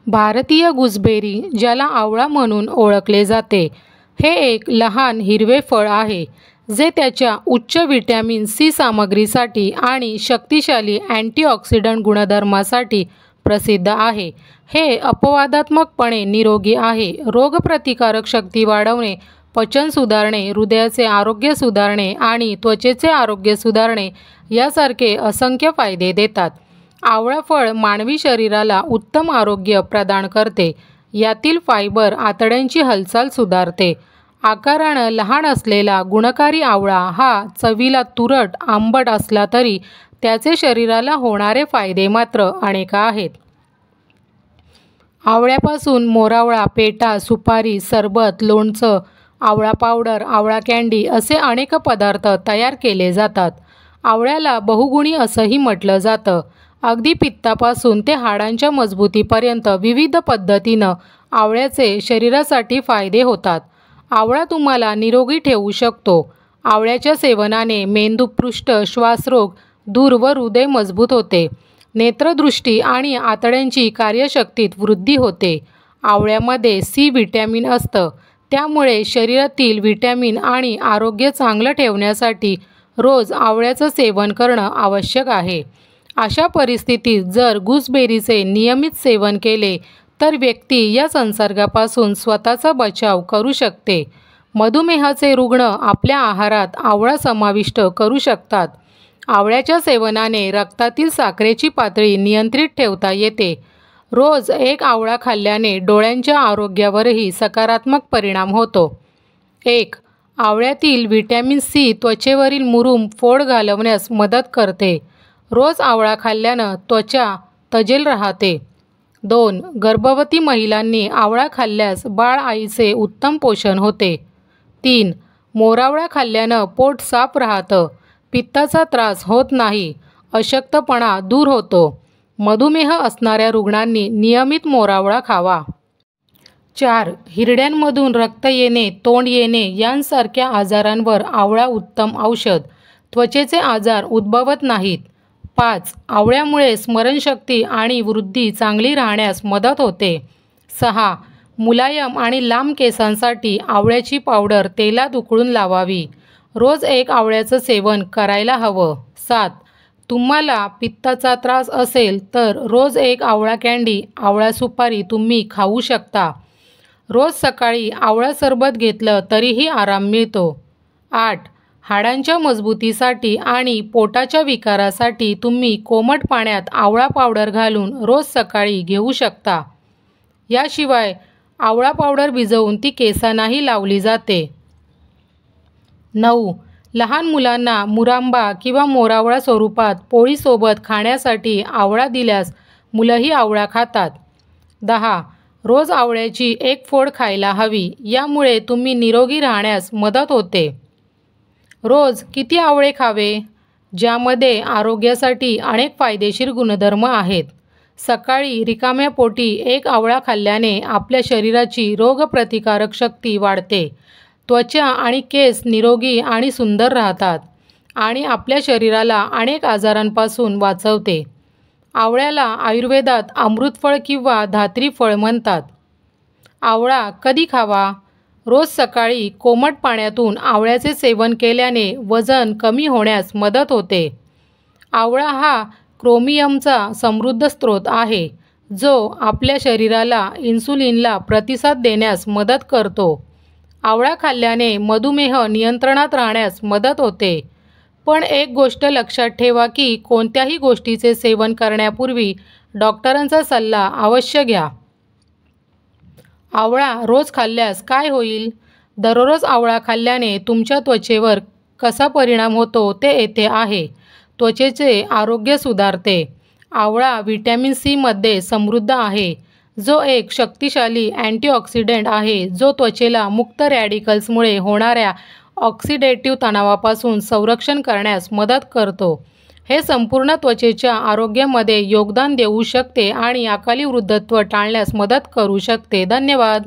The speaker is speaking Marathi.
भारतीय गुसबेरी, ज्याला आवळा म्हणून ओळखले जाते, हे एक लहान हिरवे फळ आहे जे त्याच्या उच्च व्हिटॅमिन सी सामग्रीसाठी आणि शक्तिशाली अँटीऑक्सिडंट गुणधर्मांसाठी प्रसिद्ध आहे. हे अपवादात्मकपणे निरोगी आहे, रोगप्रतिकारक शक्ती वाढवणे, पचन सुधारणे, हृदयाचे आरोग्य सुधारणे आणि त्वचेचे आरोग्य सुधारणे यासारखे असंख्य फायदे देतात. आवळा फळ मानवी शरीराला उत्तम आरोग्य प्रदान करते. यातील फायबर आतड्यांची हालचाल सुधारते. आकारानं लहान असलेला गुणकारी आवळा हा चवीला तुरट आंबट असला तरी त्याचे शरीराला होणारे फायदे मात्र अनेक आहेत. आवळ्यापासून मोरावळा, पेठा, सुपारी, सरबत, लोणचं, आवळा पावडर, आवळा कँडी असे अनेक पदार्थ तयार केले जातात. आवळ्याला बहुगुणी असंही म्हटलं जातं. अगदी पित्तापासून ते हाडांच्या मजबूतीपर्यंत विविध पद्धतीनं आवळ्याचे शरीरासाठी फायदे होतात. आवळा तुम्हाला निरोगी ठेवू शकतो. आवळ्याच्या सेवनाने मेंदूपृष्ठ, श्वासरोग दूर व हृदय मजबूत होते. नेत्रदृष्टी आणि आतड्यांची कार्यशक्तीत वृद्धी होते. आवळ्यामध्ये सी व्हिटॅमिन असतं, त्यामुळे शरीरातील व्हिटॅमिन आणि आरोग्य चांगलं ठेवण्यासाठी रोज आवळ्याचं सेवन करणं आवश्यक आहे. अशा परिस्थितीत जर गुसबेरीचे नियमित सेवन केले तर व्यक्ती या संसर्गापासून स्वतःचा बचाव करू शकते. मधुमेहाचे रुग्ण आपल्या आहारात आवळा समाविष्ट करू शकतात. आवळ्याच्या सेवनाने रक्तातील साखरेची पातळी नियंत्रित ठेवता येते. रोज एक आवळा खाल्ल्याने डोळ्यांच्या आरोग्यावरही सकारात्मक परिणाम होतो. 1. आवळ्यातील व्हिटॅमिन सी त्वचेवरील मुरूम, फोड घालवण्यास मदत करते. रोज आवळा खाल्ल्यानं त्वचा तजेल राहते. 2. गर्भवती महिलांनी आवळा खाल्ल्यास बाळ आईचे उत्तम पोषण होते. 3. मोरावळा खाल्ल्यानं पोट साफ राहतं. पित्ताचा त्रास होत नाही. अशक्तपणा दूर होतो. मधुमेह असणाऱ्या रुग्णांनी नियमित मोरावळा खावा. 4. हिरड्यांमधून रक्त येणे, तोंड येणे यांसारख्या आजारांवर आवळा उत्तम औषध. त्वचेचे आजार उद्भवत नाहीत. 5. आवळ्यामुळे स्मरणशक्ती आणि वृद्धी चांगली राहण्यास मदत होते. 6. मुलायम आणि लांब केसांसाठी आवळ्याची पावडर तेलात उकळून लावावी. रोज एक आवळ्याचं सेवन करायला हवं. 7. तुम्हाला पित्ताचा त्रास असेल तर रोज एक आवळा कँडी, आवळा सुपारी तुम्ही खाऊ शकता. रोज सकाळी आवळा सरबत घेतलं तरीही आराम मिळतो. 8. हाडांच्या मजबूतीसाठी आणि पोटाच्या विकारासाठी तुम्ही कोमट पाण्यात आवळा पावडर घालून रोज सकाळी घेऊ शकता. याशिवाय आवळा पावडर भिजवून ती केसांनाही लावली जाते. 9. लहान मुलांना मुरांबा किंवा मोरावळा स्वरूपात पोळीसोबत खाण्यासाठी आवळा दिल्यास मुलंही आवळा खातात. 10. रोज आवळ्याची एक फोड खायला हवी. यामुळे तुम्ही निरोगी राहण्यास मदत होते. रोज किती आवळे खावे? ज्यामध्ये आरोग्यासाठी अनेक फायदेशीर गुणधर्म आहेत. सकाळी रिकाम्या पोटी एक आवळा खाल्ल्याने आपल्या शरीराची रोगप्रतिकारक शक्ती वाढते. त्वचा आणि केस निरोगी आणि सुंदर राहतात आणि आपल्या शरीराला अनेक आजारांपासून वाचवते. आवळ्याला आयुर्वेदात अमृतफळ किंवा धात्री फळ म्हणतात. आवळा कधी खावा? रोज सकाळी कोमट पाण्यातून आवळ्याचे सेवन केल्याने वजन कमी होण्यास मदत होते. आवळा हा क्रोमियमचा समृद्ध स्रोत आहे, जो आपल्या शरीराला इन्सुलिनला प्रतिसाद देण्यास मदत करतो. आवळा खाल्ल्याने मधुमेह नियंत्रणात राहण्यास मदत होते. पण एक गोष्ट लक्षात ठेवा की कोणत्याही गोष्टीचे सेवन करण्यापूर्वी डॉक्टरांचा सल्ला अवश्य घ्या. आवळा रोज खाल्ल्यास काय होईल? दररोज आवळा खाल्ल्याने तुमच्या त्वचेवर कसा परिणाम होतो ते येथे आहे. त्वचेचे आरोग्य सुधारते. आवळा व्हिटॅमिन सी मध्ये समृद्ध आहे, जो एक शक्तिशाली अँटीऑक्सिडंट आहे जो त्वचेला मुक्त रॅडिकल्समुळे होणाऱ्या ऑक्सिडेटिव्ह तणावापासून संरक्षण करण्यास मदत करतो. हे संपूर्ण त्वचेच्या आरोग्यामध्ये योगदान देऊ शकते आणि अकाली वृद्धत्व टाळण्यास मदत करू शकते. धन्यवाद.